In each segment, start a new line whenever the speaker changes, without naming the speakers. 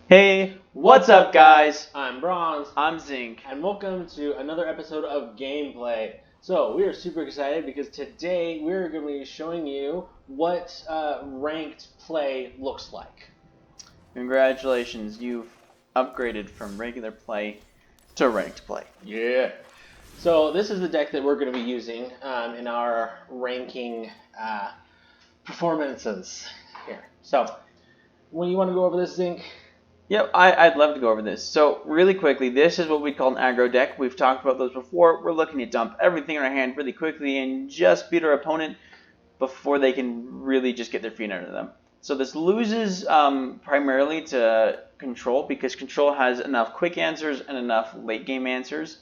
Hey, what's up guys?
I'm Bronze.
I'm Zinc.
And welcome to another episode of Gameplay. So, we are super excited because today we're going to be showing you what ranked play looks like.
Congratulations, you've upgraded from regular play to ranked play.
Yeah. So, this is the deck that we're going to be using in our ranking performances here. So, when you want to go over this, Zinc?
Yep, I'd love to go over this. So, really quickly, this is what we call an aggro deck. We've talked about those before. We're looking to dump everything in our hand really quickly and just beat our opponent before they can really just get their feet under them. So this loses primarily to control because control has enough quick answers and enough late game answers.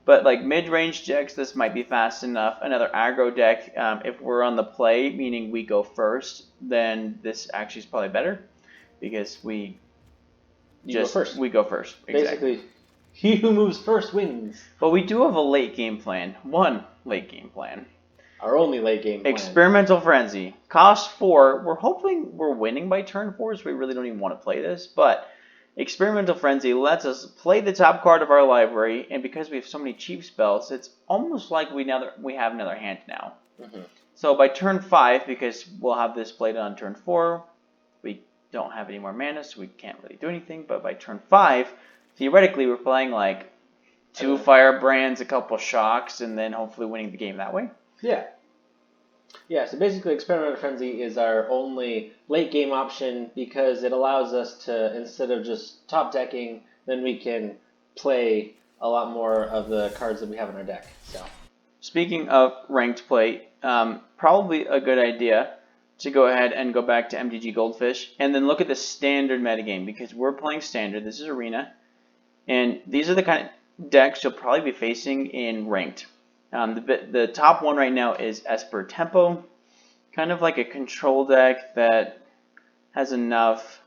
But like mid-range decks, this might be fast enough. Another aggro deck, if we're on the play, meaning we go first, then this actually is probably better because we go first. Exactly.
Basically, he who moves first wins.
But we do have a late game plan. One late game plan.
Our only late game plan.
Experimental Frenzy. Cost 4. We're hoping we're winning by turn 4, so we really don't even want to play this. But Experimental Frenzy lets us play the top card of our library, and because we have so many cheap spells, it's almost like we have another hand now.
Mm-hmm.
So by turn 5, because we'll have this played on turn 4, we don't have any more mana, so we can't really do anything. But by turn 5, theoretically, we're playing like 2 Firebrands, a couple Shocks, and then hopefully winning the game that way.
Yeah, so basically Experimental Frenzy is our only late game option because it allows us to, instead of just top decking, then we can play a lot more of the cards that we have in our deck. So,
speaking of ranked play, probably a good idea to go ahead and go back to MTG Goldfish and then look at the standard metagame because we're playing standard. This is Arena, and these are the kind of decks you'll probably be facing in ranked. The top one right now is Esper Tempo, kind of like a control deck that has enough,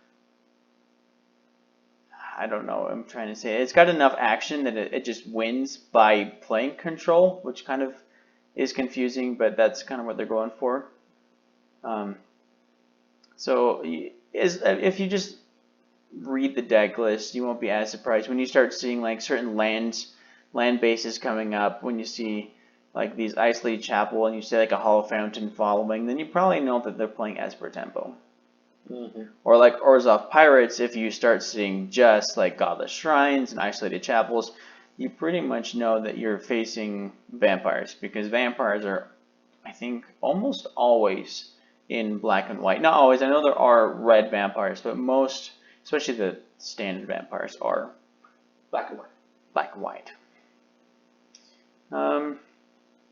I don't know what I'm trying to say. It's got enough action that it just wins by playing control, which kind of is confusing, but that's kind of what they're going for. So if you just read the deck list, you won't be as surprised when you start seeing like certain land bases coming up. When you see like these Isolated Chapel and you see like a Hollow Fountain following, then you probably know that they're playing Esper Tempo.
Mm-hmm.
Or like Orzhov Pirates, if you start seeing just like Godless Shrines and Isolated Chapels, you pretty much know that you're facing vampires because vampires are, I think, almost always in black and white. Not always. I know there are red vampires, but most, especially the standard vampires, are
black and white.
Black and white.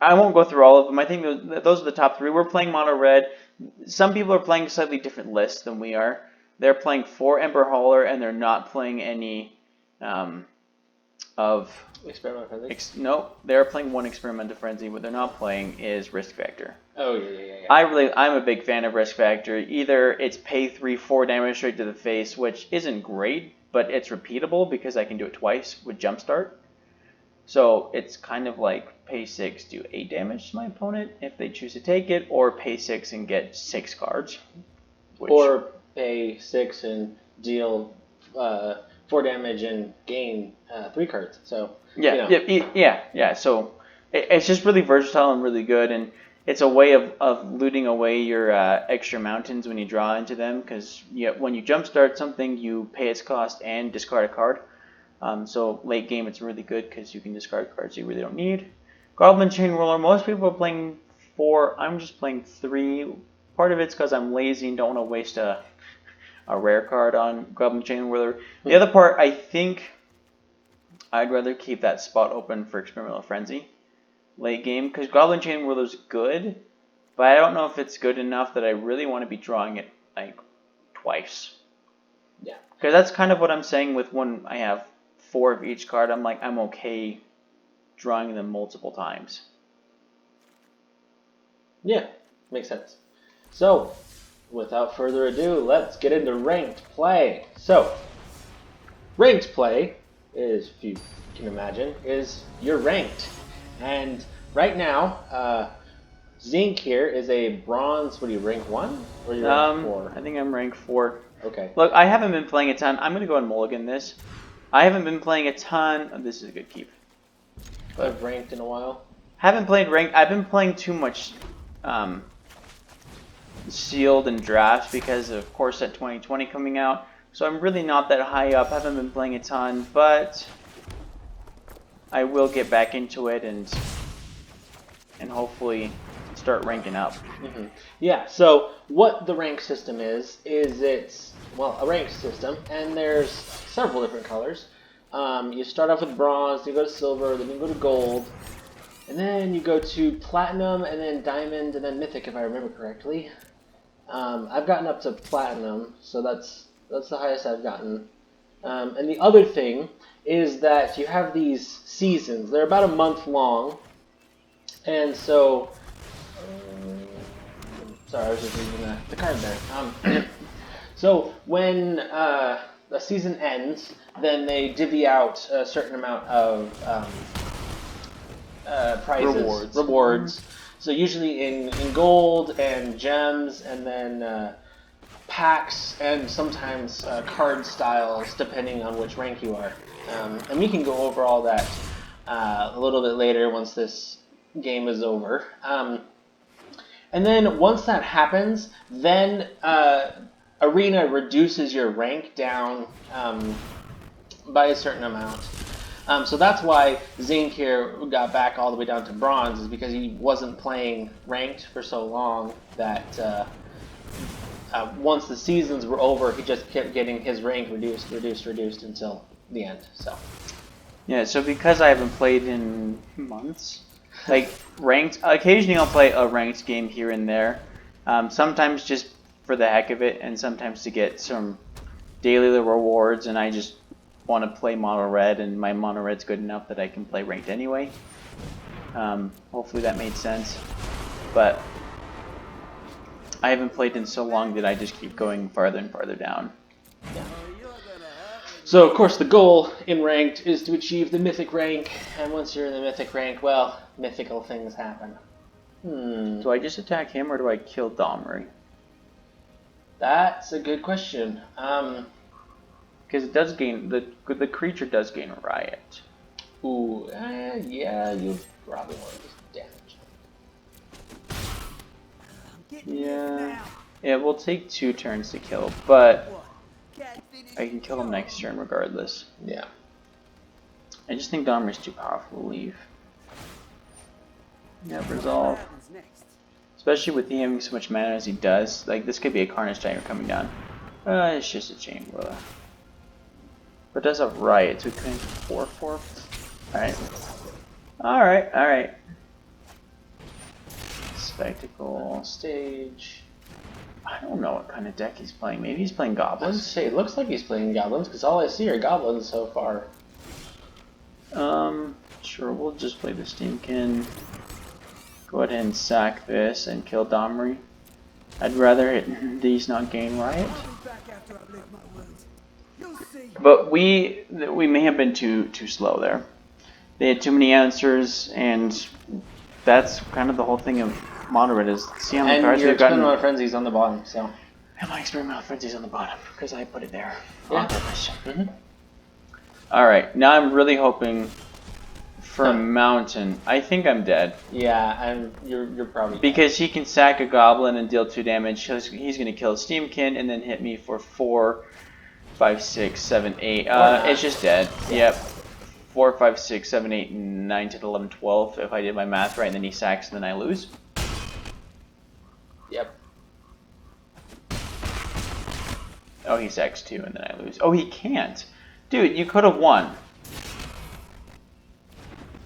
I won't go through all of them. I think those are the top 3. We're playing mono red. Some people are playing slightly different lists than we are. They're playing 4 Ember Hauler and they're not playing any of
Experimental Frenzy.
No, they're playing 1 Experimental Frenzy. What they're not playing is Risk Factor.
Oh yeah.
I'm a big fan of Risk Factor. Either it's pay 3-4 damage straight to the face, which isn't great, but it's repeatable because I can do it twice with Jumpstart. So it's kind of like pay 6, do 8 damage to my opponent if they choose to take it, or pay 6 and get 6 cards.
Or pay 6 and deal 4 damage and gain 3 cards. So
yeah. So it's just really versatile and really good, and it's a way of looting away your extra mountains when you draw into them. Because when you jumpstart something, you pay its cost and discard a card. So late game, it's really good because you can discard cards you really don't need. Goblin Chain Whirler. Most people are playing 4. I'm just playing 3. Part of it's because I'm lazy and don't want to waste a rare card on Goblin Chain Whirler. The other part, I think I'd rather keep that spot open for Experimental Frenzy late game because Goblin Chain Whirler's good, but I don't know if it's good enough that I really want to be drawing it like twice.
Yeah.
Because that's kind of what I'm saying with when I have 4 of each card. I'm like, I'm okay drawing them multiple times.
Yeah, makes sense. So, without further ado, let's get into ranked play. So, ranked play is, if you can imagine, is you're ranked. And right now, Zinc here is a bronze, what are you, rank 1? Or are you rank 4?
I think I'm rank 4.
Okay.
Look, I haven't been playing a ton. I'm going to go and mulligan this. I haven't been playing a ton. Oh, this is a good keep.
I've ranked in a while.
Haven't played ranked. I've been playing too much sealed and drafts because of course at 2020 coming out. So I'm really not that high up. Haven't been playing a ton, but I will get back into it and hopefully start ranking up.
Mm-hmm. Yeah, so what the rank system is it's, well, a ranked system, and there's several different colors. You start off with bronze, you go to silver, then you go to gold, and then you go to platinum, and then diamond, and then mythic, if I remember correctly. I've gotten up to platinum, so that's the highest I've gotten. And the other thing is that you have these seasons. They're about a month long, and so... sorry, I was just reading the card there. So when the season ends, then they divvy out a certain amount of prizes, rewards. So usually in gold and gems, and then packs, and sometimes card styles, depending on which rank you are. And we can go over all that a little bit later once this game is over. And then once that happens, then Arena reduces your rank down by a certain amount. So that's why Zinc here got back all the way down to bronze, is because he wasn't playing ranked for so long that once the seasons were over, he just kept getting his rank reduced until the end. So
yeah, so because I haven't played in months, like ranked, occasionally I'll play a ranked game here and there. Sometimes just for the heck of it, and sometimes to get some daily rewards, and I just want to play mono red, and my mono red's good enough that I can play ranked anyway. Hopefully that made sense, but I haven't played in so long that I just keep going farther and farther down.
yeah. So of course the goal in ranked is to achieve the mythic rank, and once you're in the mythic rank, well, mythical things happen.
Do I just attack him, or do I kill Domri?
That's a good question.
Because it does gain, the creature does gain a riot.
Ooh, yeah, you probably want to just damage.
Yeah, it will take 2 turns to kill, but I can kill him next turn regardless.
Yeah.
I just think Domri's too powerful to leave. Yeah, resolve. Especially with him having so much mana as he does. Like, this could be a Carnage Tiger coming down. It's just a Chamber. But it does have Riot, so we couldn't 4/4. Alright. Alright. Spectacle, stage. I don't know what kind of deck he's playing. Maybe he's playing
I was
Goblins.
gonna say, it looks like he's playing goblins, because all I see are goblins so far.
Sure, we'll just play the Steamkin. Go ahead and sack this and kill Domri. I'd rather these not gain Riot. But we may have been too slow there. They had too many answers, and that's kind of the whole thing of mono red is see how many cards
your
we've gotten.
Experimental Frenzy's on the bottom, so.
And my Experimental Frenzy's on the bottom because I put it there.
Yeah.
On purpose. Alright, now I'm really hoping for a mountain. I think I'm dead.
Yeah, you're probably dead.
Because he can sack a goblin and deal 2 damage. He's going to kill Steamkin and then hit me for 4, 5, 6, 7, 8. It's just dead. Yep. 4, 5, 6, 7, 8, 9, 10, 11, 12. If I did my math right, and then he sacks and then I lose.
Yep.
Oh, he sacks 2 and then I lose. Oh, he can't. Dude, you could have won.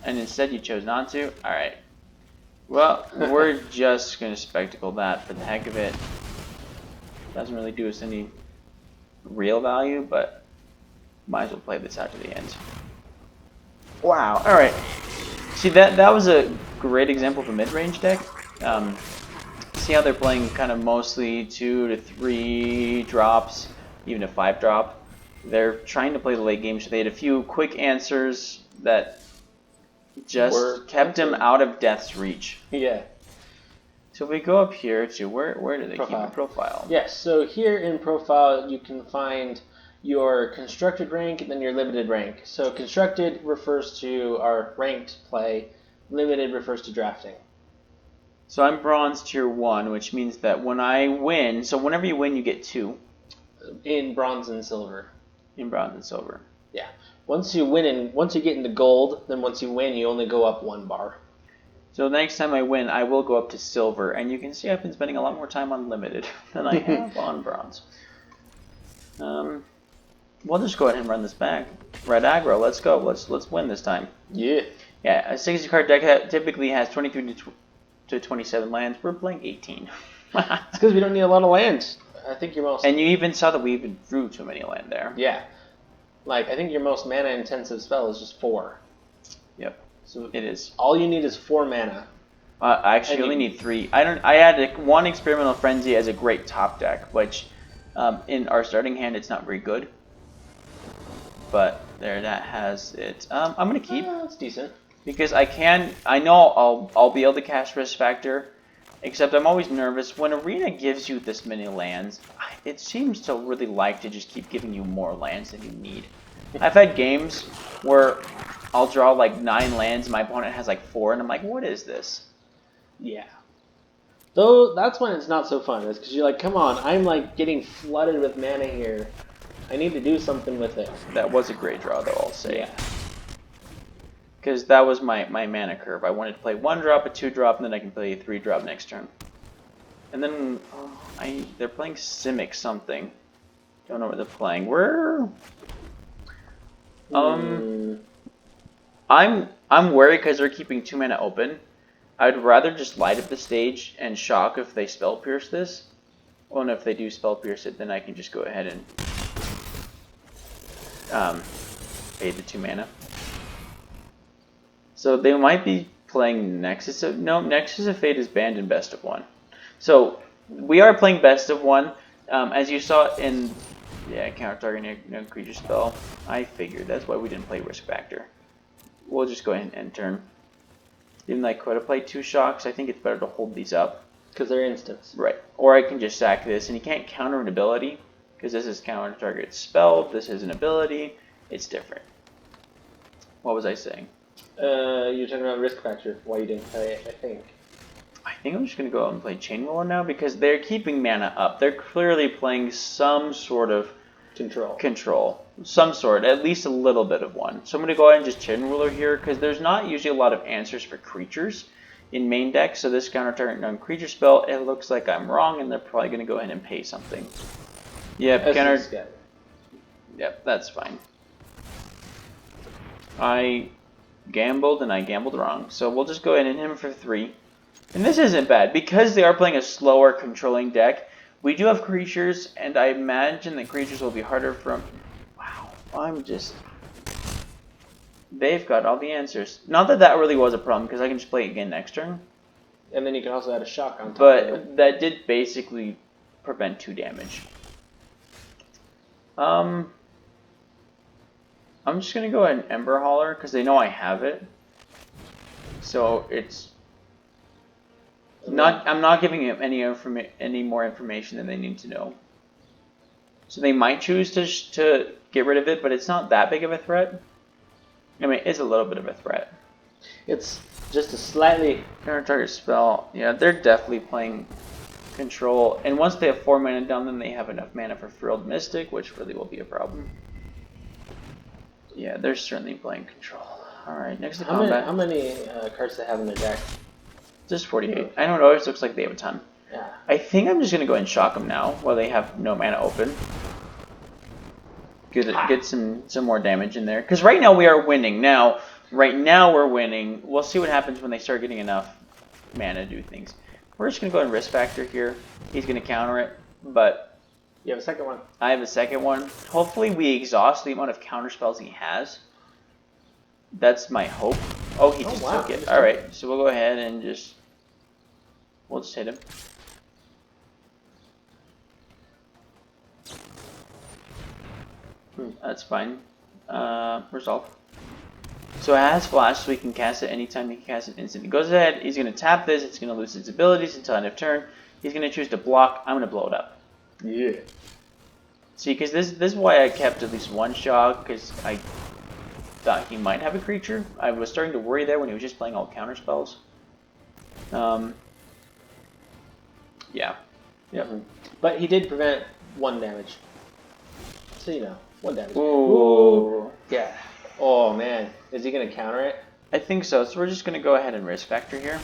And instead you chose not to? Alright. Well, we're just going to spectacle that for the heck of it. Doesn't really do us any real value, but might as well play this out to the end. Wow, alright. See, that was a great example of a mid-range deck. See how they're playing kind of mostly 2 to 3 drops, even a 5 drop. They're trying to play the late game, so they had a few quick answers that just kept him out of death's reach.
Yeah.
So if we go up here to where do they keep
Profile.
a profile?
Yes, so here in profile you can find your constructed rank and then your limited rank. So constructed refers to our ranked play, limited refers to drafting.
So I'm bronze tier 1, which means that when I win, so whenever you win, you get 2.
In bronze and silver.
In bronze and silver.
Yeah. Once you get into gold, then once you win, you only go up 1 bar.
So the next time I win, I will go up to silver, and you can see I've been spending a lot more time on limited than I have on bronze. We'll just go ahead and run this back. Red aggro, let's go. Let's win this time.
Yeah.
Yeah, a 60 card deck typically has 23 to 27 lands. We're playing 18.
It's because we don't need a lot of lands. I think your most.
And you even saw that we even drew too many land there.
Yeah. Like, I think your most mana intensive spell is just 4.
Yep.
So
it is.
All you need is 4 mana.
I actually only need 3. I had 1 Experimental Frenzy as a great top deck, which in our starting hand it's not very good. But there, that has it. I'm gonna keep.
It's decent.
Because I know I'll be able to cast Risk Factor, except I'm always nervous when Arena gives you this many lands. It seems to really like to just keep giving you more lands than you need. I've had games where I'll draw like 9 lands, and my opponent has like 4, and I'm like, what is this?
Yeah. Though that's when it's not so fun. It's because you're like, come on, I'm like getting flooded with mana here. I need to do something with it.
That was a great draw, though, I'll say.
Yeah.
Because that was my mana curve. I wanted to play 1 drop, a 2 drop, and then I can play a 3 drop next turn. And then they're playing Simic something. Don't know what they're playing. I'm worried because they're keeping 2 mana open. I'd rather just light up the stage and shock if they spell pierce this. Well, and if they do spell pierce it, then I can just go ahead and pay the 2 mana. So they might be playing Nexus of... No, Nexus of Fate is banned in Best of 1. So we are playing Best of 1. As you saw in... Yeah, counter target no creature spell. I figured. That's why we didn't play Risk Factor. We'll just go ahead and end turn. Even though I could have played 2 shocks, I think it's better to hold these up.
Because they're instants.
Right. Or I can just sack this, and you can't counter an ability, because this is counter target spell, this is an ability, it's different. What was I saying?
You're talking about Risk Factor, why you didn't play it, I think.
I think I'm just going to go out and play Chain Whirler now, because they're keeping mana up. They're clearly playing some sort of control. Some sort, at least a little bit of one. So I'm going to go ahead and just Chain Whirler here, because there's not usually a lot of answers for creatures in main deck. So this counter target non-creature spell, it looks like I'm wrong, and they're probably going to go ahead and pay something. Yep, counter. Yep, that's fine. I gambled, and I gambled wrong. So we'll just go ahead and hit him for 3. And this isn't bad. Because they are playing a slower controlling deck, we do have creatures, and I imagine the creatures will be harder from... Wow, I'm just... They've got all the answers. Not that that really was a problem, because I can just play it again next turn.
And then you can also add a shock on top
but
of it.
That did basically prevent 2 damage. I'm just going to go ahead and Ember Hauler, because they know I have it. So it's... I'm not giving them any more information than they need to know. So they might choose to get rid of it, but it's not that big of a threat. I mean, it's a little bit of a threat.
It's just a slightly...
Counter target spell. Yeah, they're definitely playing control. And once they have 4 mana down, then they have enough mana for Frilled Mystic, which really will be a problem. Yeah, they're certainly playing control. Alright, next to combat.
How many cards they have in their deck?
Just 48. I know it always looks like they have a ton.
Yeah.
I think I'm just going to go ahead and shock them now while they have no mana open. Get some more damage in there. Because right now we are winning. Right now we're winning. We'll see what happens when they start getting enough mana to do things. We're just going to go ahead and Risk Factor here. He's going to counter it, but...
You have a second one.
I have a second one. Hopefully we exhaust the amount of counter spells he has. That's my hope. Oh, he just took it. Alright, so we'll go ahead and we'll just hit him. That's fine. Resolve. So it has flash, so he can cast it anytime he can cast it instantly. He goes ahead, he's going to tap this, it's going to lose its abilities until end of turn. He's going to choose to block, I'm going to blow it up.
Yeah.
See, because this is why I kept at least one Shog, because I thought he might have a creature. I was starting to worry there when he was just playing all counter spells. Yeah. Yep.
But he did prevent 1 damage. So you know, 1 damage.
Ooh.
Yeah. Oh man, is he gonna counter it?
I think so. So we're just going to go ahead and risk factor here.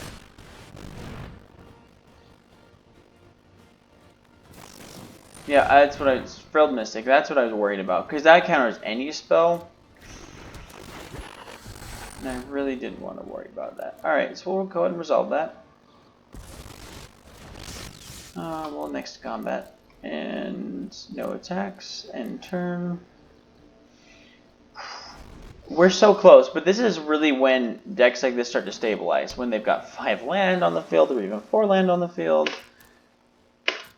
Yeah, that's what I was... Frilled Mystic, that's what I was worried about. Because that counters any spell. And I really didn't want to worry about that. Alright, so we'll go ahead and resolve that. Well, next combat. And no attacks. End turn. We're so close, but this is really when decks like this start to stabilize. When they've got 5 land on the field, or even 4 land on the field.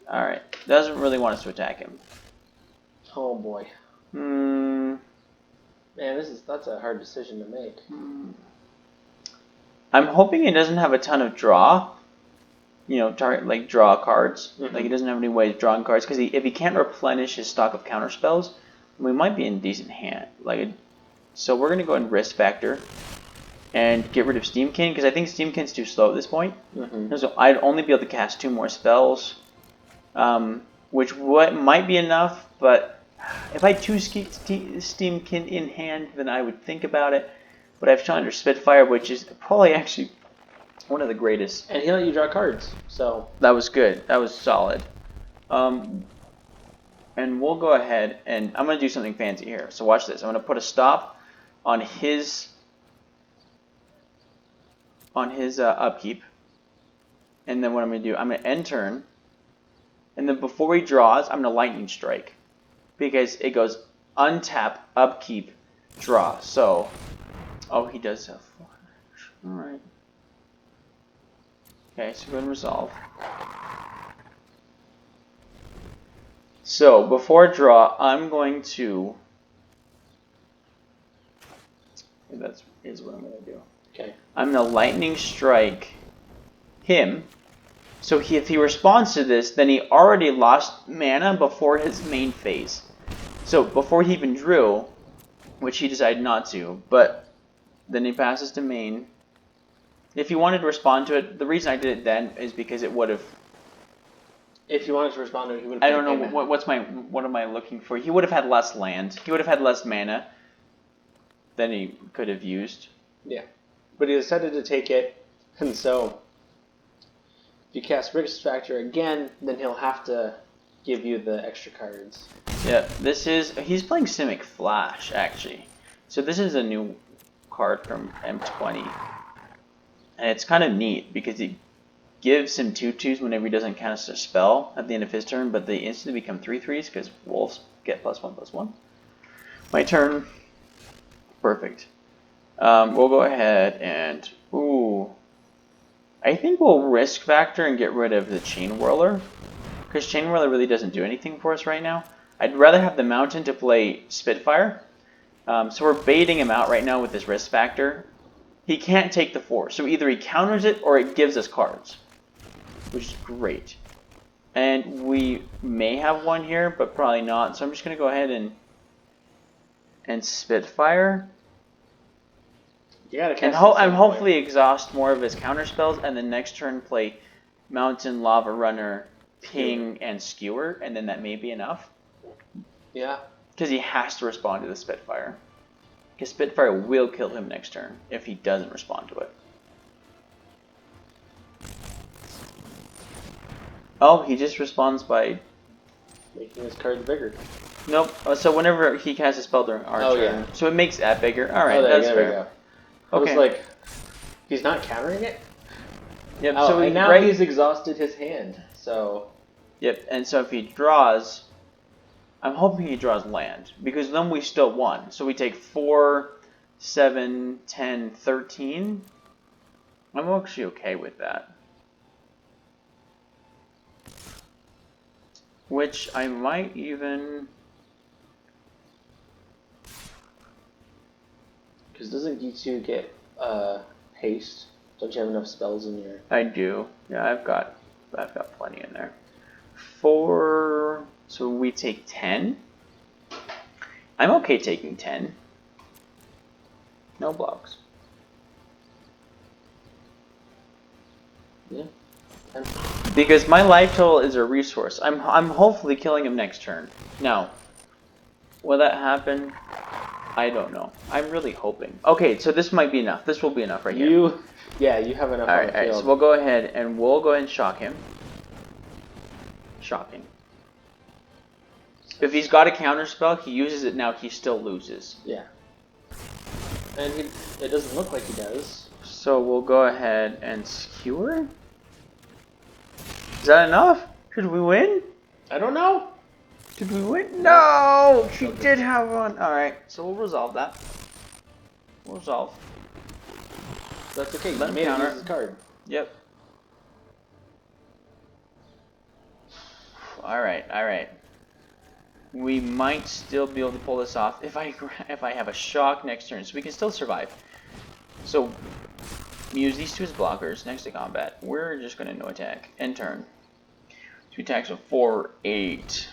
Alright, doesn't really want us to attack him.
Oh boy.
Hmm.
Man, that's a hard decision to make.
I'm hoping he doesn't have a ton of draw. You know, like draw cards. Like he doesn't have any way of drawing cards, because if he can't replenish his stock of counter spells, we might be in decent hand. So we're gonna go ahead and risk factor and get rid of Steamkin, because I think Steamkin's too slow at this point. So I'd only be able to cast 2 more spells, which might be enough. But if I had 2 Steamkin in hand, then I would think about it. But I have Challenger Spitfire, which is probably actually one of the greatest.
And he let you draw cards, so...
That was good. That was solid. And we'll go ahead, and I'm going to do something fancy here. So watch this. I'm going to put a stop on his upkeep. And then what I'm going to do, I'm going to end turn. And then before he draws, I'm going to Lightning Strike. Because it goes untap, upkeep, draw. So, oh, he does have 4. Alright. Okay, so go ahead and resolve. So, before draw, I'm going to... That is what I'm going to do.
Okay.
I'm going to Lightning Strike him. So if he responds to this, then he already lost mana before his main phase. So before he even drew, which he decided not to, but then he passes to main. If he wanted to respond to it, the reason I did it then is because it would have...
If you wanted to respond to it, he would have...
I don't know, what am I looking for? He would have had less land. He would have had less mana than he could have used.
Yeah. But he decided to take it, and so... If you cast Risk Factor again, then he'll have to give you the extra cards.
Yeah, he's playing Simic Flash, actually. So this is a new card from M20. And it's kind of neat, because it gives him 2/2s whenever he doesn't cast a spell at the end of his turn, but they instantly become 3/3s, because wolves get +1/+1. My turn. Perfect. We'll go ahead and... Ooh... I think we'll risk factor and get rid of the Chain Whirler, because Chain Whirler really doesn't do anything for us right now. I'd rather have the Mountain to play Spitfire. So we're baiting him out right now with this risk factor. He can't take the 4, so either he counters it or it gives us cards, which is great. And we may have one here, but probably not. So I'm just going to go ahead and Spitfire. And hopefully exhaust more of his counter spells, and then next turn play Mountain, Lava Runner, Ping, and Skewer, and then that may be enough.
Yeah.
Because he has to respond to the Spitfire. Because Spitfire will kill him next turn if he doesn't respond to it. Oh, he just responds by...
making his cards bigger.
Nope. So whenever he casts a spell during our turn. Yeah. So it makes that bigger. Alright, that's fair.
There we go. Okay. I was like, he's not countering it?
Yep.
Oh, so now he's exhausted his hand, so...
Yep, and so if he draws... I'm hoping he draws land, because then we still won. So we take 4, 7, 10, 13. I'm actually okay with that. Which I might even...
Because doesn't G2 get haste? Don't you have enough spells in your?
I do. Yeah, I've got plenty in there. 4. So we take 10. I'm okay taking 10. No blocks.
Yeah.
Because my life total is a resource. I'm hopefully killing him next turn. Now, will that happen? I don't know. I'm really hoping. Okay, so this might be enough. This will be enough right here.
Yeah, you have enough on the field.
Alright, so we'll go ahead and shock him. Shocking. If he's got a counter spell, he uses it now, he still loses.
Yeah. And it doesn't look like he does.
So we'll go ahead and skewer? Is that enough? Should we win?
I don't know.
Did we win? No! She did have one. Alright, so we'll resolve that. We'll resolve.
That's okay.
Let him
Use
counter.
his card.
Yep. Alright. We might still be able to pull this off if I have a shock next turn, so we can still survive. So use these two as blockers next to combat. We're just going to no attack. End turn. 2 attacks of 4, 8.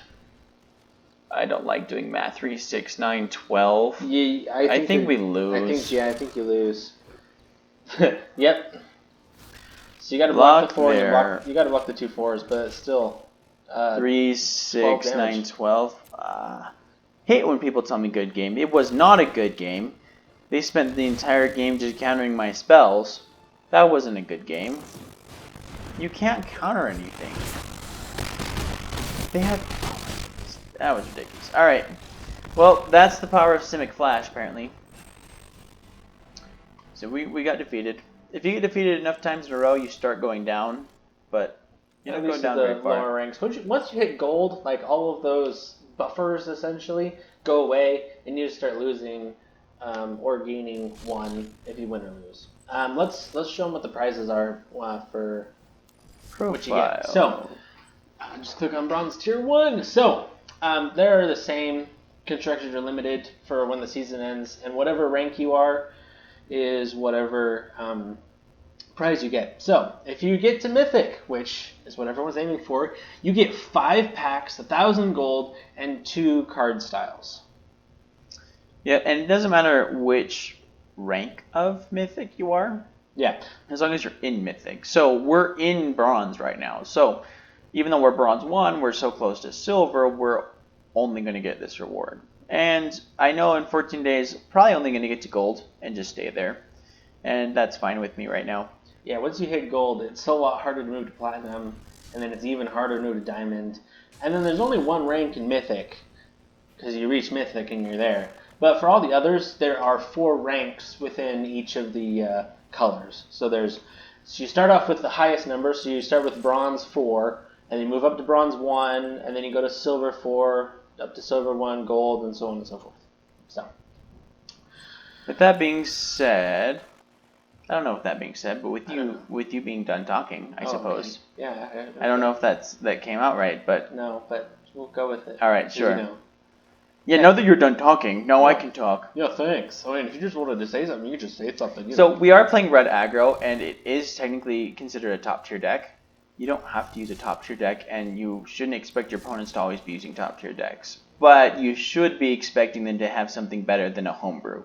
I don't like doing math. 3, 6, 9, 12.
Yeah,
I think we lose.
I think you lose. Yep. So you got to block the 4s. You got to block the 2 4s, but still.
3, 6, 9, 12. Hate when people tell me good game. It was not a good game. They spent the entire game just countering my spells. That wasn't a good game. You can't counter anything. They had... That was ridiculous. Alright. Well, that's the power of Simic Flash, apparently. So we got defeated. If you get defeated enough times in a row, you start going down. But you don't go down very far.
Lower ranks. Once you hit gold, like all of those buffers essentially go away, and you just start losing or gaining 1 if you win or lose. Let's show them what the prizes are for
Profile.
what you get. So just click on Bronze Tier 1. So they're the same. Constructors are limited for when the season ends, and whatever rank you are is whatever prize you get. So if you get to Mythic, which is what everyone's aiming for, you get 5 packs, 1,000 gold, and 2 card styles.
Yeah, and it doesn't matter which rank of Mythic you are.
Yeah.
As long as you're in Mythic. So we're in Bronze right now. So even though we're Bronze 1, we're so close to Silver, we're only going to get this reward. And I know in 14 days, probably only going to get to Gold and just stay there. And that's fine with me right now.
Yeah, once you hit Gold, it's a lot harder to move to Platinum, and then it's even harder to move to Diamond. And then there's only 1 rank in Mythic, because you reach Mythic and you're there. But for all the others, there are 4 ranks within each of the colors. So you start off with the highest number, so you start with Bronze 4, and you move up to Bronze 1, and then you go to Silver 4, up to Silver 1, Gold, and so on and so forth. So.
With that being said, I don't know if that being said, but with you being done talking, I suppose.
Okay. Yeah.
I don't know if that came out right, but
no, but we'll go with it.
All right, sure.
You know.
Yeah, now that you're done talking, now I can talk.
Yeah, thanks. I mean, if you just wanted to say something, you could just say something.
So we are playing red aggro, and it is technically considered a top tier deck. You don't have to use a top tier deck, and you shouldn't expect your opponents to always be using top tier decks. But you should be expecting them to have something better than a homebrew.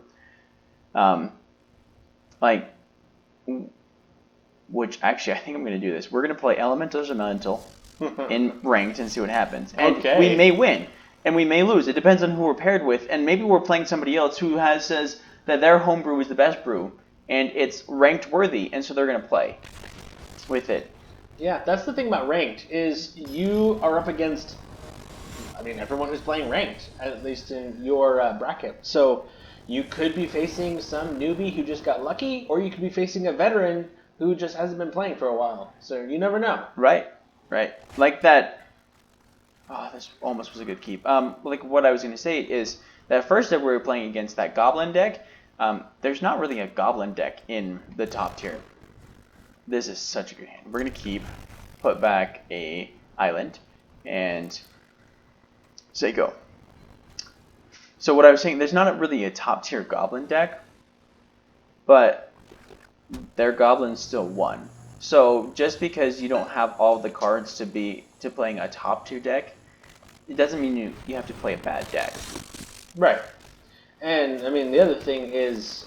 Which actually, I think I'm going to do this. We're going to play Elemental as Elemental in ranked and see what happens. And we may win, and we may lose. It depends on who we're paired with, and maybe we're playing somebody else who says that their homebrew is the best brew, and it's ranked worthy, and so they're going to play with it.
Yeah, that's the thing about ranked, is you are up against, I mean, everyone who's playing ranked, at least in your bracket. So you could be facing some newbie who just got lucky, or you could be facing a veteran who just hasn't been playing for a while. So you never know.
Right. Like that. Oh, this almost was a good keep. Like what I was going to say is that first that we were playing against that Goblin deck, there's not really a Goblin deck in the top tier. This is such a good hand. We're going to keep, put back a island, and say go. So what I was saying, there's not really a top tier Goblin deck, but their goblins still won. So just because you don't have all the cards to playing a top tier deck, it doesn't mean you have to play a bad deck.
Right. And I mean the other thing is,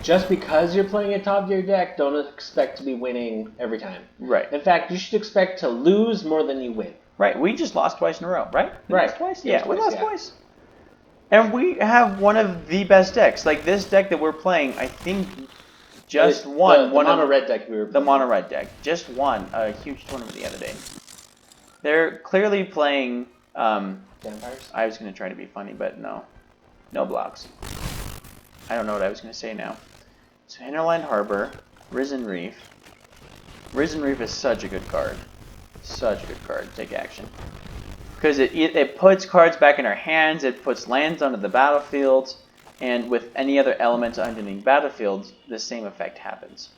just because you're playing a top tier deck, don't expect to be winning every time.
Right.
In fact, you should expect to lose more than you win.
Right. We just lost twice in a row, right? We
Right.
lost twice?
Yeah,
We
twice,
lost
yeah.
twice. And we have one of the best decks. Like this deck that we're playing, I think just won
the
one
mono
of
red deck we were
the
playing.
mono red deck. Just won a huge tournament the other day. They're clearly playing
Vampires?
I was gonna try to be funny, but no. No blocks. I don't know what I was gonna say now. So Hinterland Harbor, Risen Reef. Risen Reef is such a good card. Such a good card. Take action. Because it puts cards back in our hands, it puts lands onto the battlefield, and with any other element underneath battlefields, the same effect happens.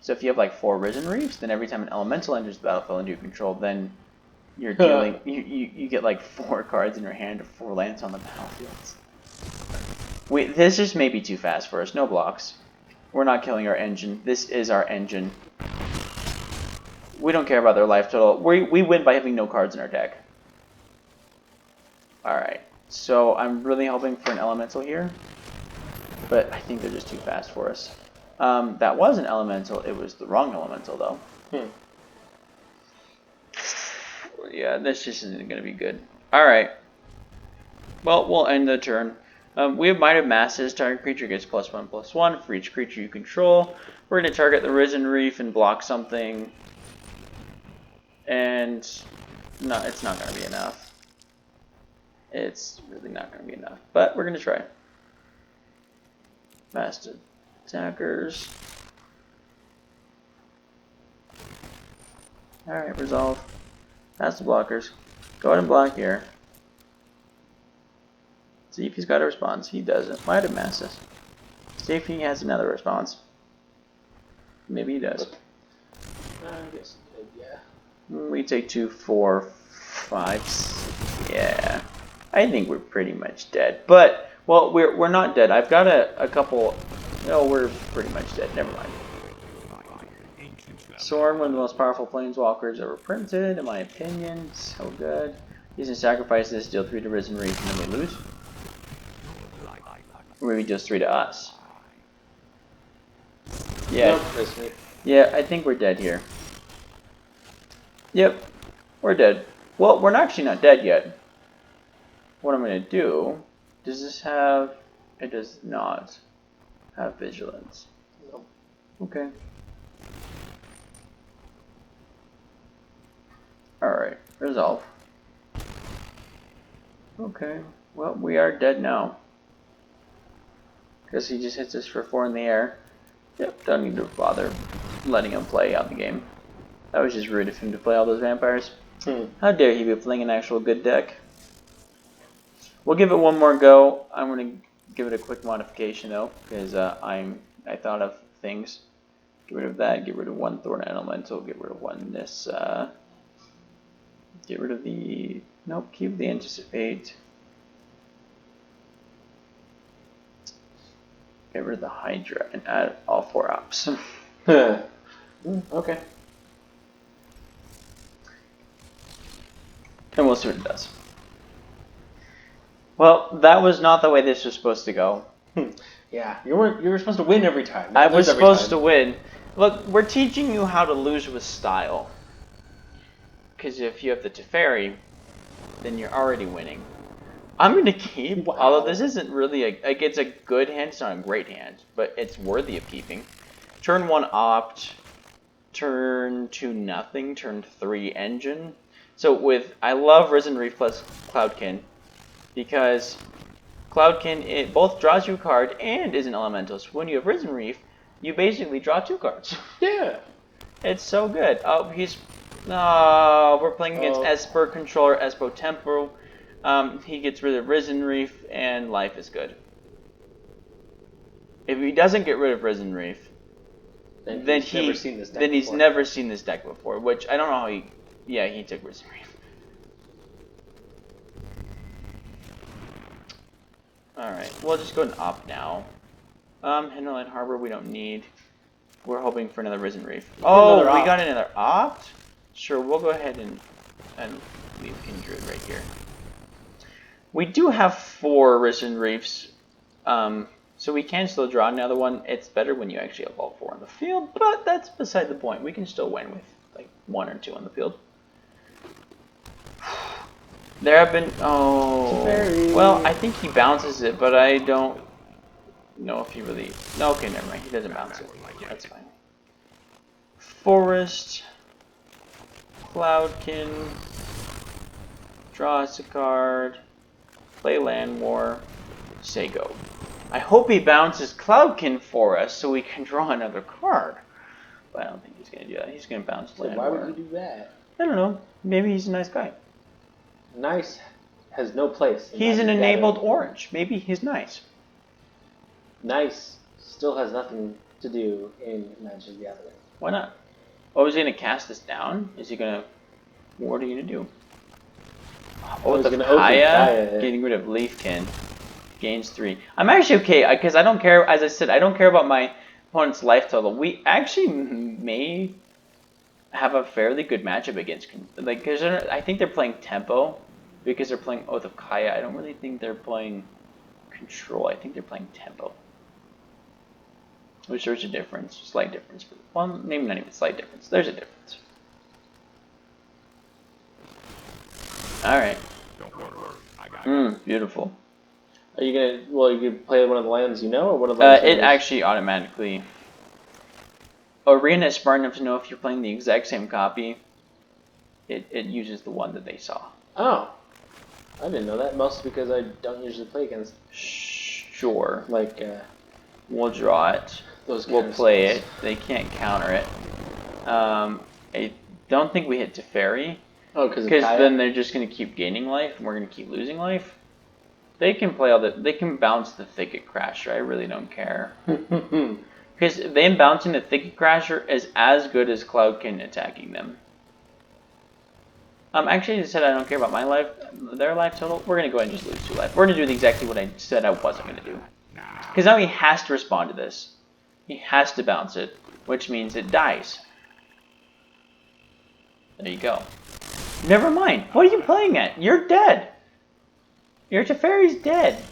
So if you have like 4 Risen Reefs, then every time an elemental enters the battlefield into your control, then you're dealing you get like 4 cards in your hand or 4 lands on the battlefields. This just may be too fast for us. No blocks. We're not killing our engine. This is our engine. We don't care about their life total. We win by having no cards in our deck. Alright, so I'm really hoping for an elemental here, but I think they're just too fast for us. That was an elemental. It was the wrong elemental, though. Yeah, this just isn't going to be good. Alright. Well, we'll end the turn. We have Might of Masses. Target creature gets +1/+1 for each creature you control. We're going to target the Risen Reef and block something. And no, it's not going to be enough. It's really not going to be enough, but we're going to try. Master attackers. Alright, resolve. Master blockers. Go ahead and block here. See if he's got a response. He doesn't. Might have masses. See if he has another response. Maybe he does.
I guess yeah.
We take 2, 4, 5, 6. Yeah. I think we're pretty much dead. But, well, we're not dead. I've got a couple... No, we're pretty much dead. Never mind. Sword, one of the most powerful planeswalkers ever printed, in my opinion. So good. Using sacrifices, deal 3 to Risen Reef, and then we lose. Or maybe just 3 to us. Yeah.
Nope,
Yeah, I think we're dead here. Yep. We're dead. Well, we're actually not dead yet. What I'm going to do, does this have, it does not have vigilance.
Nope.
Okay. Alright, resolve. Okay, well, we are dead now. Because he just hits us for 4 in the air. Yep, don't need to bother letting him play out the game. That was just rude of him to play all those vampires. How dare he be playing an actual good deck. We'll give it one more go. I'm going to give it a quick modification though, because I thought of things. Get rid of that, get rid of 1 Thorn Elemental, get rid of 1 this, get rid of the, nope, keep the Anticipate. Get rid of the Hydra and add all 4 ops.
Okay.
And we'll see what it does. Well, that was not the way this was supposed to go.
Yeah, you were supposed to win every time.
I was supposed to win. Look, we're teaching you how to lose with style. Because if you have the Teferi, then you're already winning. I'm going to keep, although this isn't really like it's a good hand, it's not a great hand, but it's worthy of keeping. Turn 1 Opt, turn 2 Nothing, turn 3 Engine. So I love Risen Reef plus Cloudkin, because Cloudkin, it both draws you a card and is an elemental. So when you have Risen Reef, you basically draw 2 cards.
Yeah.
It's so good. Oh, we're playing against Esper Controller, Espo Tempo. He gets rid of Risen Reef, and life is good. If he doesn't get rid of Risen Reef, then he's never seen this deck before. Which I don't know how he. Yeah, he took Risen Reef. All right, we'll just go and opt now. Hinterland Harbor we don't need. We're hoping for another Risen Reef. Oh, we got another Opt? Sure, we'll go ahead and leave Kindred right here. We do have 4 Risen Reefs, so we can still draw another one. It's better when you actually have all 4 on the field, but that's beside the point. We can still win with like 1 or 2 on the field. There have been... Oh... Well, I think he bounces it, but I don't know if he really... No, okay, never mind. He doesn't bounce it. That's fine. Forest. Cloudkin. Draw us a card. Play Land War. Say go. I hope he bounces Cloudkin for us so we can draw another card. But I don't think he's going to do that. He's going to bounce Land War.
Why would he do that?
I don't know. Maybe he's a nice guy.
Nice has no place.
He's an enabled orange. Maybe he's nice.
Nice still has nothing to do in Magic the Gathering.
Why not? Oh, is he going to cast this down? Is he going to... What are you going to do? Oh, the Kaya, getting rid of Leafkin. Gains 3. I'm actually okay, because I don't care, as I said, I don't care about my opponent's life total. We actually may have a fairly good matchup against... Like, because I think they're playing Tempo, because they're playing Oath of Kaya. I don't really think they're playing Control. I think they're playing Tempo. Which there's a difference, slight difference. Well, maybe not even slight difference. There's a difference. All right. Beautiful.
Are you gonna? Well, you could play one of the lands you know, or one of the lands
it actually automatically. Arena is smart enough to know if you're playing the exact same copy. It uses the one that they saw.
Oh, I didn't know that. Mostly because I don't usually play against.
Sure.
Like.
We'll draw it. We'll play it. They can't counter it. I don't think we hit Teferi.
Oh, because
then they're just going to keep gaining life, and we're going to keep losing life. They can play all the. They can bounce the Thicket Crasher. I really don't care. Because them bouncing the Thicket Crasher is as good as Cloudkin attacking them. Actually, I said I don't care about my life, their life total. We're going to go ahead and just lose 2 life. We're going to do exactly what I said I wasn't going to do. Because now he has to respond to this. He has to bounce it, which means it dies. There you go. Never mind. What are you playing at? You're dead. Your Teferi's dead.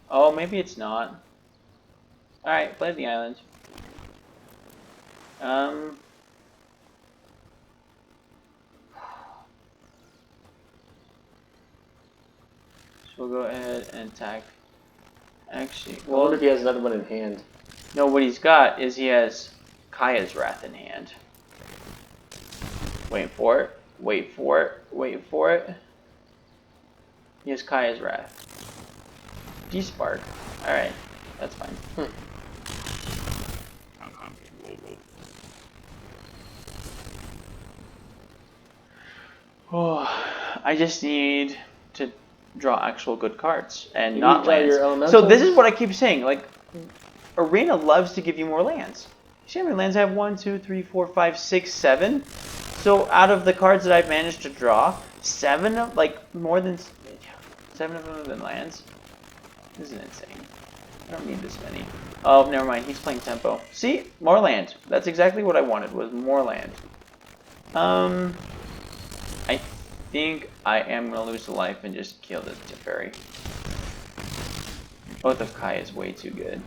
Oh, maybe it's not. Alright, play the island. So we'll go ahead and attack. Actually,
I wonder if he has another one in hand.
No, what he's got is he has Kaya's Wrath in hand. Wait for it. Wait for it. Wait for it. He has Kaya's Wrath. D-Spark. Alright, that's fine. Oh, I just need to draw actual good cards and not lands. So this is what I keep saying. Like, Arena loves to give you more lands. You see how many lands I have? 1, 2, 3, 4, 5, 6, 7. So out of the cards that I've managed to draw, 7 of, like, more than 7 of them have been lands. This is insane. I don't need this many. Oh, never mind. He's playing Tempo. See? More land. That's exactly what I wanted, was more land. I think I am going to lose the life and just kill this Teferi. Oath of Kai is way too good.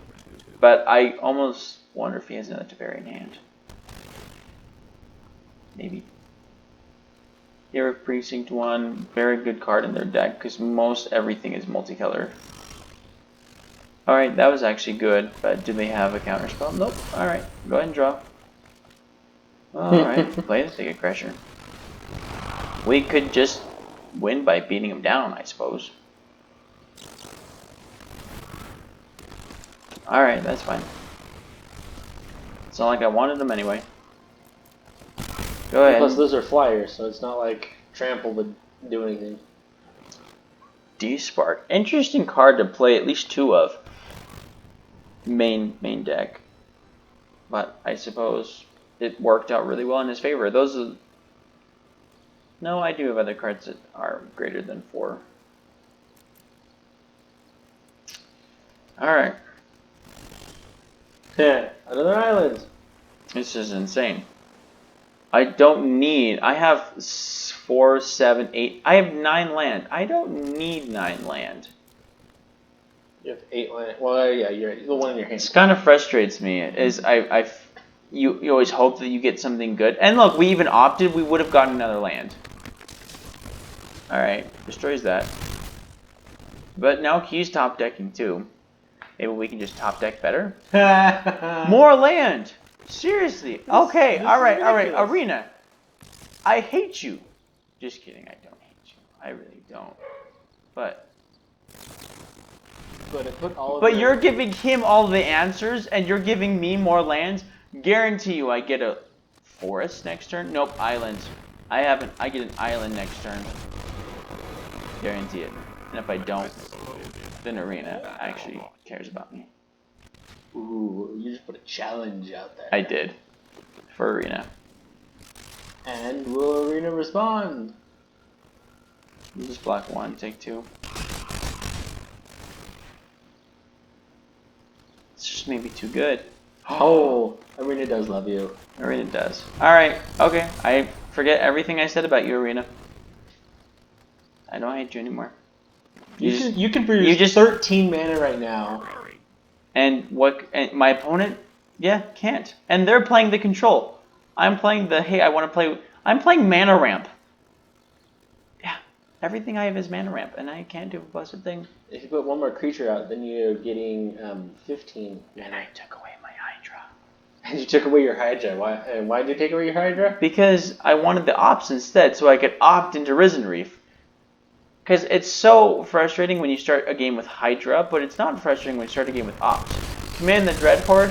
But I almost wonder if he has another Teferi in hand. Maybe. Here, Precinct 1, very good card in their deck because most everything is multicolor. Alright, that was actually good, but do they have a counter spell? Nope. Alright, go ahead and draw. Alright, play the Thicket Crusher. We could just win by beating him down, I suppose. Alright, that's fine. It's not like I wanted them anyway. Go ahead.
Plus, those are flyers, so it's not like Trample would do anything.
D-Spark. Interesting card to play at least 2 of. Main deck. But I suppose it worked out really well in his favor. Those are... No, I do have other cards that are greater than 4. Alright.
Another island.
This is insane. I don't need. I have 4, 7, 8. I have 9 land. I don't need 9 land.
You have 8 land. Well, yeah, you're the one in your hand.
This kind of frustrates me. Is you always hope that you get something good. And look, we even opted. We would have gotten another land. All right, destroys that. But now Key's top decking too. Maybe we can just top deck better. More land. Seriously. Okay. All right. Arena. I hate you. Just kidding. I don't hate you. I really don't. But
it put all of
But you're giving him all the answers, and you're giving me more lands. Guarantee you, I get a forest next turn. Nope, island. I get an island next turn. Guarantee it. And if I don't, then Arena actually cares about me.
Ooh, you just put a challenge out there.
I did. For Arena.
And will Arena respond?
You just block 1, take 2. It's just maybe too good.
Oh, Arena does love you.
Arena does. Alright, okay. I forget everything I said about you, Arena. I don't hate you anymore.
You can produce 13 mana right now.
And my opponent, yeah, can't. And they're playing the control. I'm playing the, hey, I'm playing mana ramp. Yeah, everything I have is mana ramp, and I can't do a blessed thing.
If you put one more creature out, then you're getting 15.
And I took away my Hydra.
And you took away your Hydra. Why did you take away your Hydra?
Because I wanted the ops instead, so I could opt into Risen Reef. Because it's so frustrating when you start a game with Hydra, but it's not frustrating when you start a game with Ops. Command the Dread Horde.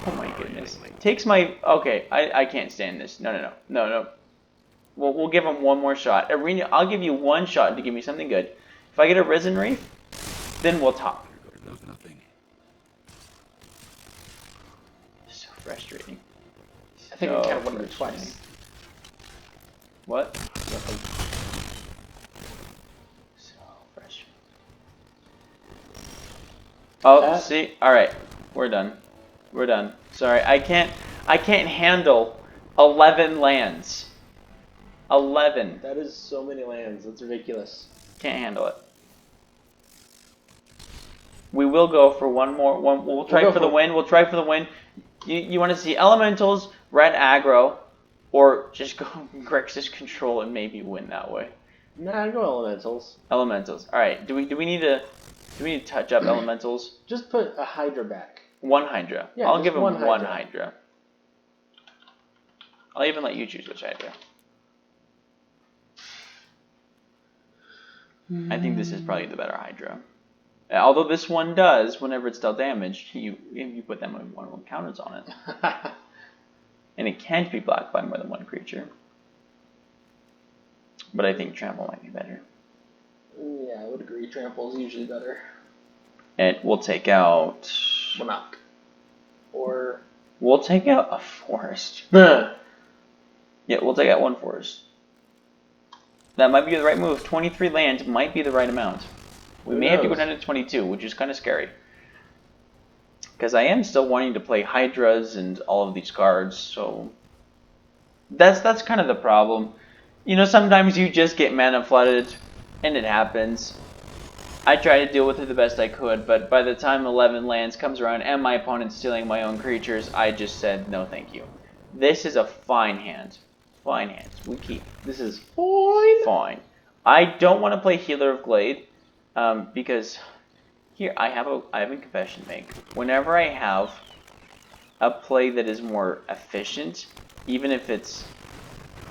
Oh my goodness. Takes my... Okay, I can't stand this. No. We'll give him one more shot. Arena, I'll give you one shot to give me something good. If I get a Risen Reef, then we'll top. So frustrating.
I think I counted one of it twice.
What?
Nothing.
Oh, see? Alright. We're done. We're done. Sorry, I can't handle 11 lands. 11.
That is so many lands. That's ridiculous.
Can't handle it. We will go for one more. We'll try for the win. We'll try for the win. You want to see Elementals, red aggro, or just go Grixis control and maybe win that way?
Nah, go Elementals.
Elementals. Alright, do we need to touch up Elementals?
Just put a Hydra back.
One Hydra.
Yeah,
I'll give him
one
one
Hydra.
Hydra. I'll even let you choose which Hydra. I think this is probably the better Hydra. Although this one does, whenever it's dealt damage, you put them with one counters on it. And it can't be blocked by more than one creature. But I think Trample might be better.
Yeah, I would agree. Trample is usually better.
And we'll take out...
Monarch. Or...
We'll take out a forest.
Yeah,
we'll take out one forest. That might be the right move. 23 lands might be the right amount. We may have to go down to 22, which is kind of scary. Because I am still wanting to play Hydras and all of these cards, so... That's kind of the problem. You know, sometimes you just get mana flooded, and it happens. I tried to deal with it the best I could, but by the time 11 lands comes around and my opponent's stealing my own creatures, I just said, no thank you. This is a fine hand. Fine hand. We keep. This is fine. I don't want to play Healer of Glade, because here I have a confession to make. Whenever I have a play that is more efficient, even if it's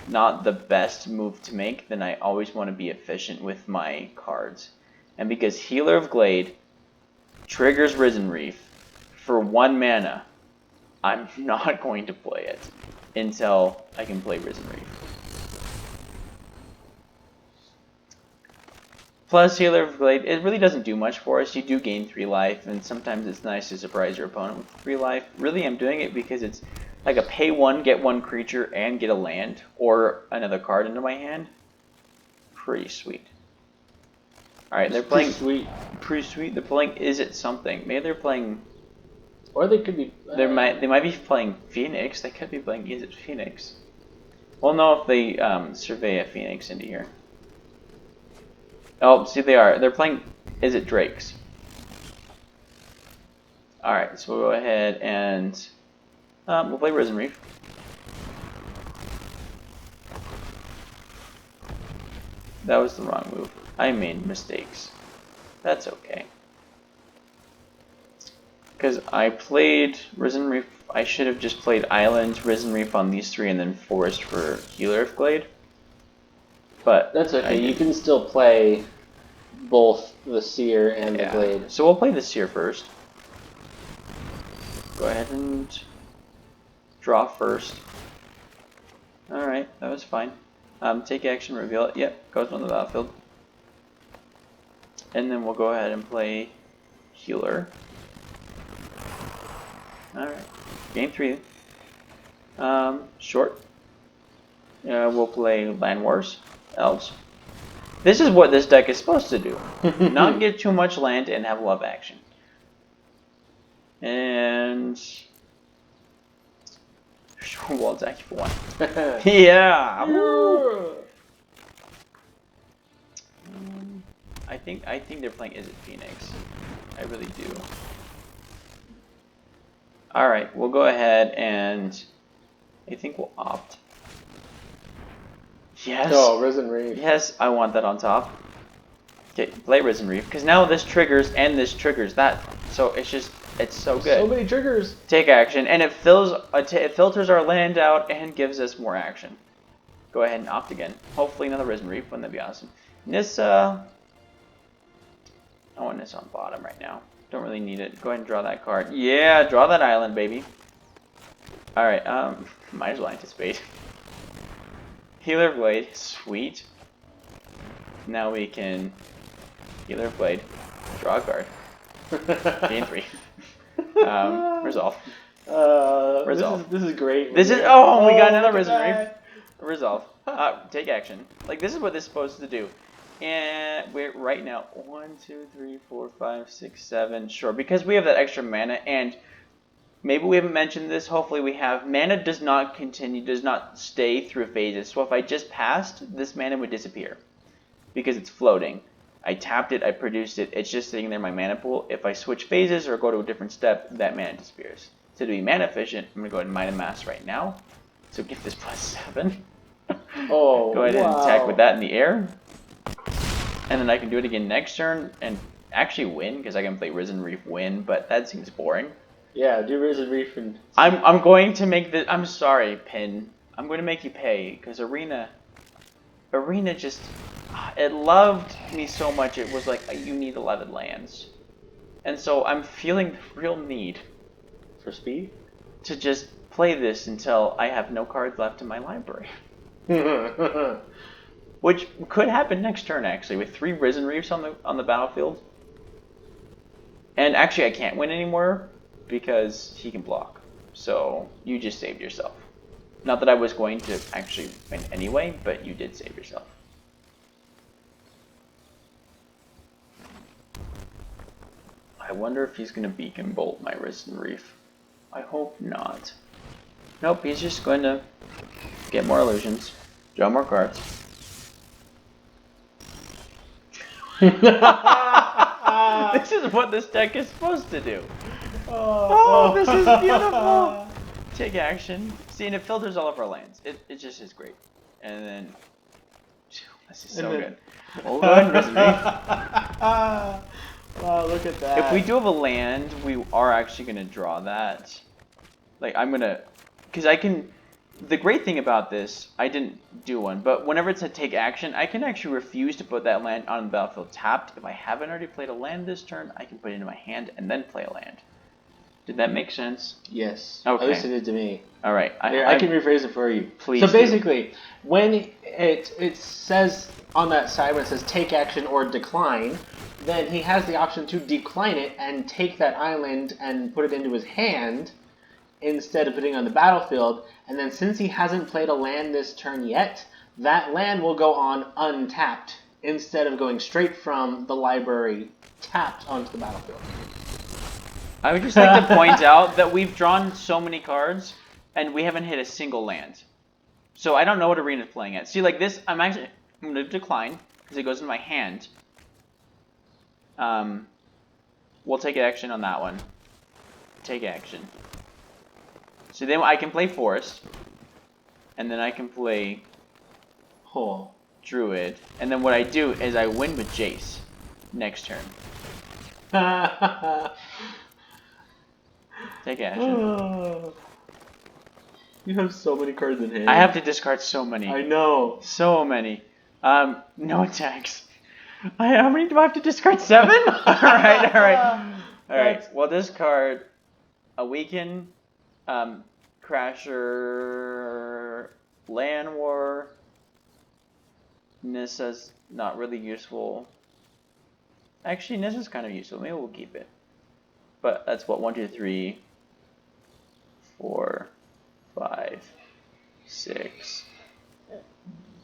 not the best move to make, then I always want to be efficient with my cards. And because Healer of Glade triggers Risen Reef for 1 mana, I'm not going to play it until I can play Risen Reef. Plus, Healer of Glade, it really doesn't do much for us. You do gain 3 life, and sometimes it's nice to surprise your opponent with 3 life. Really, I'm doing it because it's like a pay 1, get 1 creature, and get a land, or another card into my hand. Pretty sweet. Alright, they're playing...
Pretty sweet.
Pretty sweet. They're playing Is It Something. Maybe they're playing...
Or they could be.
They might be playing Phoenix. They could be playing Is it Phoenix? We'll know if they survey a Phoenix into here. Oh, see they are. They're playing Is it Drakes? Alright, so we'll go ahead and we'll play Risen Reef. That was the wrong move. I made mistakes. That's okay. Because I played Risen Reef, I should have just played Island, Risen Reef on these three, and then Forest for Healer of Glade. But
that's okay. You can still play both the Seer and the Glade.
So we'll play the Seer first. Go ahead and draw first. Alright, that was fine. Take action, reveal it. Yep, goes on the battlefield. And then we'll go ahead and play Healer. Alright, game 3. Short. We'll play Land Wars, Elves. This is what this deck is supposed to do. Not get too much land and have love action. And Wall Attack for 1. Yeah! I think they're playing Is it Phoenix. I really do. Alright, we'll go ahead and I think we'll opt. Yes.
Oh, Risen Reef.
Yes, I want that on top. Okay, play Risen Reef, because now this triggers and this triggers that. So it's just, it's so good.
So many triggers.
Take action, and it filters our land out and gives us more action. Go ahead and opt again. Hopefully another Risen Reef, wouldn't that be awesome? Nissa, I want Nissa on bottom right now. Don't really need it. Go ahead and draw that card. Yeah, draw that island, baby. Alright, might as well anticipate. Healer of Blade, sweet. Now we can Healer of Blade, draw a card. Game 3. Resolve. Resolve.
This is great.
This is we got another Risen Reef. Resolve. Take action. Like this is what this is supposed to do. And we're right now 1, 2, 3, 4, 5, 6, 7. Sure, because we have that extra mana, and maybe we haven't mentioned this. Hopefully we have. Mana does not continue, does not stay through phases. So if I just passed, this mana would disappear because it's floating. I tapped it, I produced it. It's just sitting there in my mana pool. If I switch phases or go to a different step, that mana disappears. So to be mana efficient, I'm gonna go ahead and Might Mass right now. So give this +7.
Oh,
go ahead and attack with that in the air. And then I can do it again next turn and actually win, because I can play Risen Reef win, but that seems boring.
Yeah, do Risen Reef and...
I'm going to make the... I'm sorry, Pin. I'm going to make you pay, because Arena just... It loved me so much, it was like, you need 11 lands. And so I'm feeling the real need...
For speed?
To just play this until I have no cards left in my library. Which could happen next turn, actually, with 3 Risen Reefs on the battlefield. And actually, I can't win anymore because he can block. So you just saved yourself. Not that I was going to actually win anyway, but you did save yourself. I wonder if he's going to Beacon Bolt my Risen Reef. I hope not. Nope, he's just going to get more illusions, draw more cards. This is what this deck is supposed to do. Oh, this is beautiful. Take action. See, and it filters all of our lands. It just is great. And then, this is so good. We'll go ahead and Risen Reef.
Wow, look at that.
If we do have a land, we are actually going to draw that. Like, I'm going to, because I can, the great thing about this, I didn't do one, but whenever it's a take action, I can actually refuse to put that land on the battlefield tapped. If I haven't already played a land this turn, I can put it into my hand and then play a land. Did that make sense?
Yes.
Okay.
At least it did to me.
All right.
I can rephrase it for you.
Please.
So basically, when it says on that side when it says take action or decline, then he has the option to decline it and take that island and put it into his hand instead of putting it on the battlefield. And then since he hasn't played a land this turn yet, that land will go on untapped instead of going straight from the library tapped onto the battlefield.
I would just like to point out that we've drawn so many cards, and we haven't hit a single land. So I don't know what Arena's playing at. See, like this, I'm going to decline, because it goes in my hand. We'll take action on that one. Take action. So then I can play Forest, and then I can play Druid, and then what I do is I win with Jace next turn. Take action.
You have so many cards in hand.
I have to discard so many.
I know.
So many. No attacks. How many do I have to discard? 7? Alright. Well, discard a Weaken, Crasher, Land War. Nissa's not really useful. Actually, Nissa's kind of useful. Maybe we'll keep it. But that's what, 1, 2, 3, 4, 5, 6,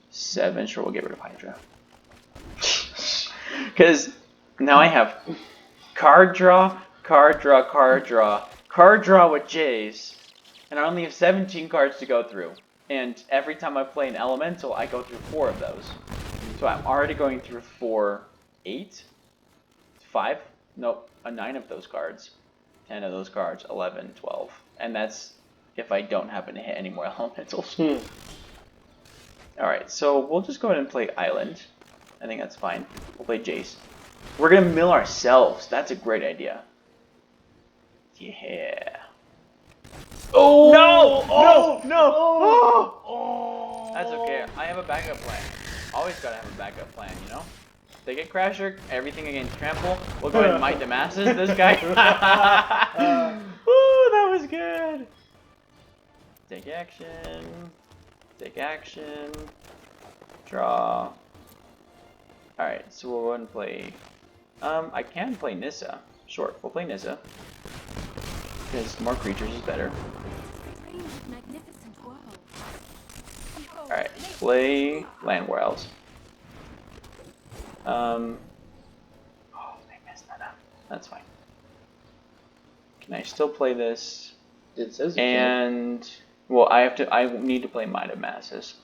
7. Sure, we'll get rid of Hydra. Because now I have card draw, card draw, card draw, card draw with Jays, and I only have 17 cards to go through. And every time I play an elemental, I go through 4 of those. So I'm already going through 4, 8, 5, nope, 9 of those cards, 10 of those cards, 11, 12. And that's if I don't happen to hit any more elementals. Alright, so we'll just go ahead and play Island. I think that's fine. We'll play Jace. We're going to mill ourselves. That's a great idea. Yeah. Oh! No! Oh! No! Oh! That's okay. I have a backup plan. Always gotta have a backup plan, you know? They get Crasher, everything against Trample. We'll go ahead and Might the Masses this guy. Ooh, that was good. Take action. Take action. Draw. Alright, so we'll go ahead and play... I can play Nissa. Sure, we'll play Nissa. Because more creatures is better. Alright, play Land Wilds. Oh, they messed that up. That's fine. Can I still play this?
It says you
and can. Well, I need to play Might of Masses.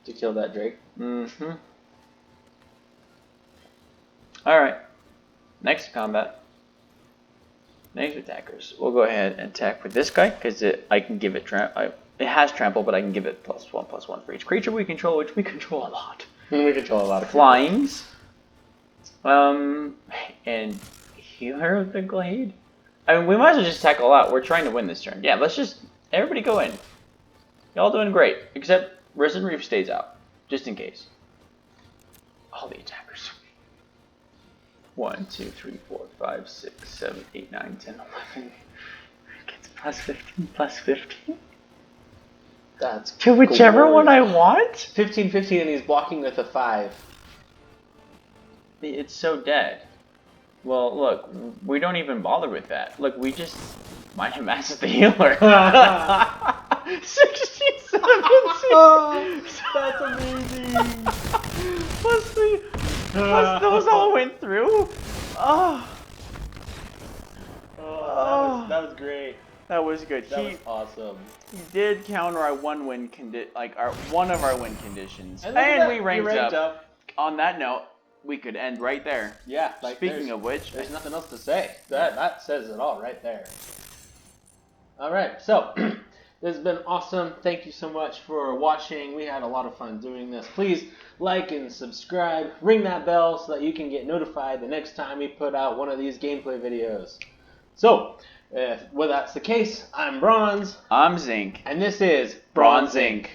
To kill that Drake?
Mm-hmm. Alright. Next combat. Next attackers. We'll go ahead and attack with this guy, because I can give it it has trample, but I can give it +1/+1 for each creature we control, which we control a lot.
We control a lot of
Flyings. And Healer of the Glade. I mean, we might as well just attack all out. We're trying to win this turn. Yeah, let's just everybody go in. Y'all doing great, except Risen Reef stays out, just in case. All the attackers. 1, 2, 3, 4, 5, 6, 7, 8, 9, 10, 11. Gets +15, +15.
That's
to whichever
glorious.
one I want?
15, 15, and he's blocking with a 5.
It's so dead. Well, look, we don't even bother with that. Look, we just Might have Masses the Healer. 67.
That's amazing.
Plus those all went through.
That was great.
That was good.
That was awesome.
He did counter our one of our win conditions,
and
we ranked up. On that note, we could end right there.
Yeah.
Speaking of which,
there's nothing else to say. That says it all right there. All right, so this has been awesome. Thank you so much for watching. We had a lot of fun doing this. Please like and subscribe. Ring that bell so that you can get notified the next time we put out one of these gameplay videos. So, well, that's the case. I'm Bronze.
I'm Zinc.
And this is
Bronze Zinc.